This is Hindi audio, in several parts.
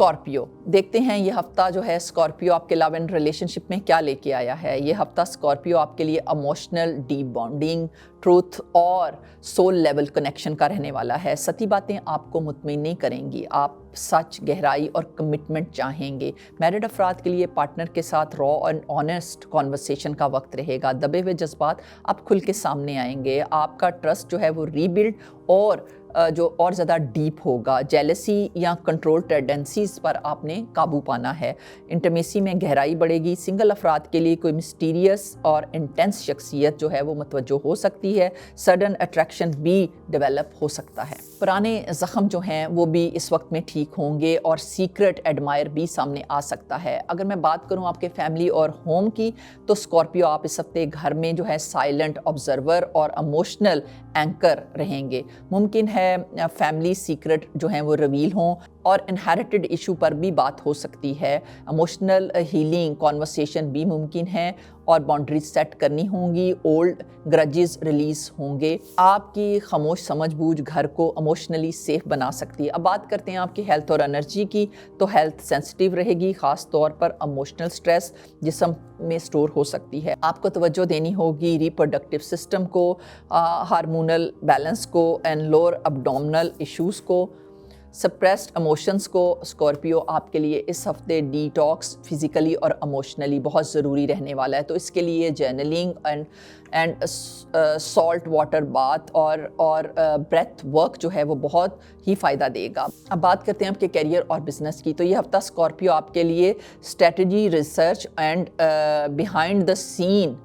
स्कॉर्पियो, देखते हैं ये हफ्ता जो है स्कॉर्पियो आपके लव एंड रिलेशनशिप में क्या लेके आया है। ये हफ्ता स्कॉर्पियो आपके लिए इमोशनल डीप बॉन्डिंग, ट्रूथ और सोल लेवल कनेक्शन का रहने वाला है। सती बातें आपको मुतमईन नहीं करेंगी, आप सच, गहराई और कमिटमेंट चाहेंगे। मैरिड अफराद के लिए पार्टनर के साथ रॉ एंड ऑनेस्ट कॉन्वर्सेशन का वक्त रहेगा। दबे हुए जज्बात अब खुल के सामने आएंगे। आपका ट्रस्ट जो है वो रीबिल्ड और जो और ज़्यादा डीप होगा। जेलसी या कंट्रोल टेंडेंसीज पर आपने काबू पाना है। इंटीमेसी में गहराई बढ़ेगी। सिंगल अफराद के लिए कोई मिस्टीरियस और इंटेंस शख्सियत जो है वो मुतवज्जो हो सकती है। सडन अट्रैक्शन भी डेवलप हो सकता है। पुराने ज़ख्म जो हैं वो भी इस वक्त में ठीक होंगे और सीक्रेट एडमायर भी सामने आ सकता है। अगर मैं बात करूं आपके फैमिली और होम की, तो स्कॉर्पियो आप इस हफ्ते घर में जो है साइलेंट ऑब्जर्वर और इमोशनल एंकर रहेंगे। मुमकिन है फैमिली सीक्रेट जो हैं वो रिवील हों और इनहेरिटेड इशू पर भी बात हो सकती है। इमोशनल हीलिंग कॉन्वर्सेशन भी मुमकिन है और बाउंड्रीज सेट करनी होंगी। ओल्ड ग्रजेस रिलीज होंगे। आपकी खामोश समझबूझ घर को इमोशनली सेफ बना सकती है। अब बात करते हैं आपकी हेल्थ और एनर्जी की, तो हेल्थ सेंसिटिव रहेगी। ख़ास तौर पर इमोशनल स्ट्रेस जिस्म में स्टोर हो सकती है। आपको तवज्जो देनी होगी रिप्रोडक्टिव सिस्टम को, हार्मोनल बैलेंस को एंड लोअर एब्डोमिनल इश्यूज़ को, सप्रेस्ड इमोशंस को। स्कॉर्पियो आपके लिए इस हफ्ते डिटॉक्स फिज़िकली और इमोशनली बहुत ज़रूरी रहने वाला है। तो इसके लिए journaling and salt water bath और ब्रेथ वर्क जो है वो बहुत ही फ़ायदा देगा। अब बात करते हैं आपके करियर और बिजनेस की, तो ये हफ्ता स्कॉर्पियो आपके लिए strategy, research and behind the scene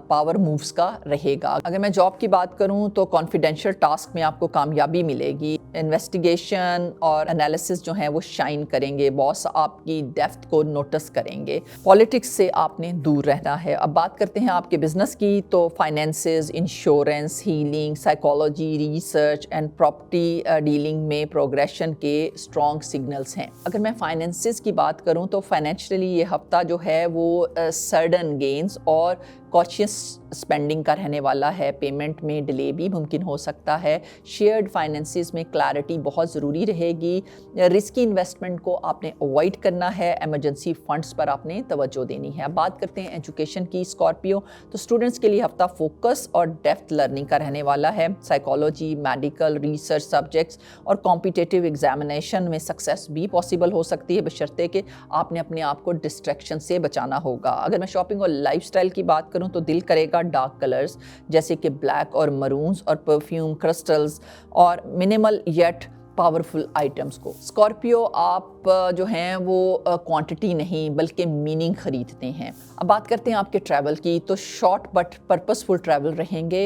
power moves का रहेगा। अगर मैं जॉब की बात करूं तो कॉन्फिडेंशियल टास्क में आपको कामयाबी मिलेगी। इन्वेस्टिगेशन और एनालिसिस जो है वो शाइन करेंगे। बॉस आपकी डेप्थ को नोटिस करेंगे। पॉलिटिक्स से आपने दूर रहना है। अब बात करते हैं आपके बिजनेस की, तो finances, insurance, healing, psychology, research and property dealing में प्रोग्रेशन के स्ट्रॉन्ग सिग्नल्स हैं। अगर मैं फाइनेंसेस की बात करूं तो फाइनेंशियली ये हफ्ता जो है वो सडन गेन्स और कॉशियस स्पेंडिंग का रहने वाला है। पेमेंट में डिले भी मुमकिन हो सकता है। शेयर्ड फाइनेंसेस में क्लैरिटी बहुत ज़रूरी रहेगी। रिस्की इन्वेस्टमेंट को आपने अवॉइड करना है। इमरजेंसी फंड्स पर आपने तवज्जो देनी है। अब बात करते हैं एजुकेशन की स्कॉर्पियो, तो स्टूडेंट्स के लिए हफ्ता फोकस और डेप्थ लर्निंग का रहने वाला है। साइकोलॉजी, मेडिकल, रिसर्च सब्जेक्ट्स और कॉम्पिटिटिव एग्जामिनेशन में सक्सेस भी पॉसिबल हो सकती है, बशर्ते कि आपने अपने आप को डिस्ट्रैक्शन से बचाना होगा। अगर मैं शॉपिंग और लाइफस्टाइल की बात करूं तो दिल करेगा डार्क कलर्स जैसे कि ब्लैक और मरून्स और परफ्यूम, क्रिस्टल्स और मिनिमल येट पावरफुल आइटम्स को। स्कॉर्पियो आप जो हैं वो क्वांटिटी नहीं बल्कि मीनिंग खरीदते हैं। अब बात करते हैं आपके ट्रैवल की, तो शॉर्ट बट पर्पसफुल ट्रैवल रहेंगे।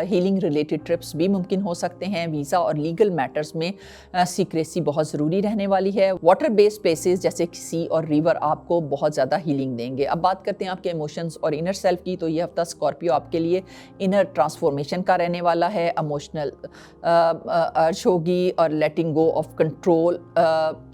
हीलिंग रिलेटेड ट्रिप्स भी मुमकिन हो सकते हैं। वीज़ा और लीगल मैटर्स में सीक्रेसी बहुत ज़रूरी रहने वाली है। वाटर बेस्ड प्लेसेस जैसे सी और रिवर आपको बहुत ज़्यादा हीलिंग देंगे। अब बात करते हैं आपके इमोशंस और इनर सेल्फ की, तो ये हफ्ता स्कॉर्पियो आपके लिए इनर ट्रांसफॉर्मेशन का रहने वाला है। इमोशनल अर्ज होगी और letting go of control,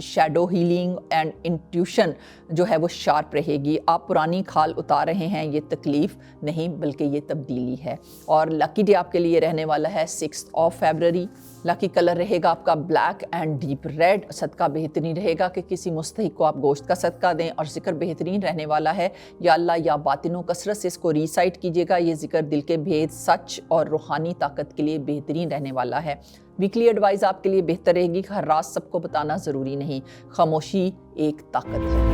shadow healing and intuition जो है वो शार्प रहेगी। आप पुरानी खाल उतार रहे हैं, ये तकलीफ नहीं बल्कि ये तब्दीली है। और लकी डे आपके लिए रहने वाला है 6 फरवरी। लकी कलर रहेगा आपका ब्लैक एंड डीप रेड। सदका बेहतरीन रहेगा कि किसी मुस्तहिक को आप गोश्त का सदका दें। और जिक्र बेहतरीन रहने वाला है, या अल्लाह या बातिनो कसरत से इसको रीसाइट कीजिएगा। ये जिक्र दिल के भेद, सच और रूहानी ताकत के लिए बेहतरीन रहने वाला है। वीकली एडवाइस आपके लिए बेहतर रहेगी। हर रात सबको बताना ज़रूरी नहीं, खामोशी एक ताकत है।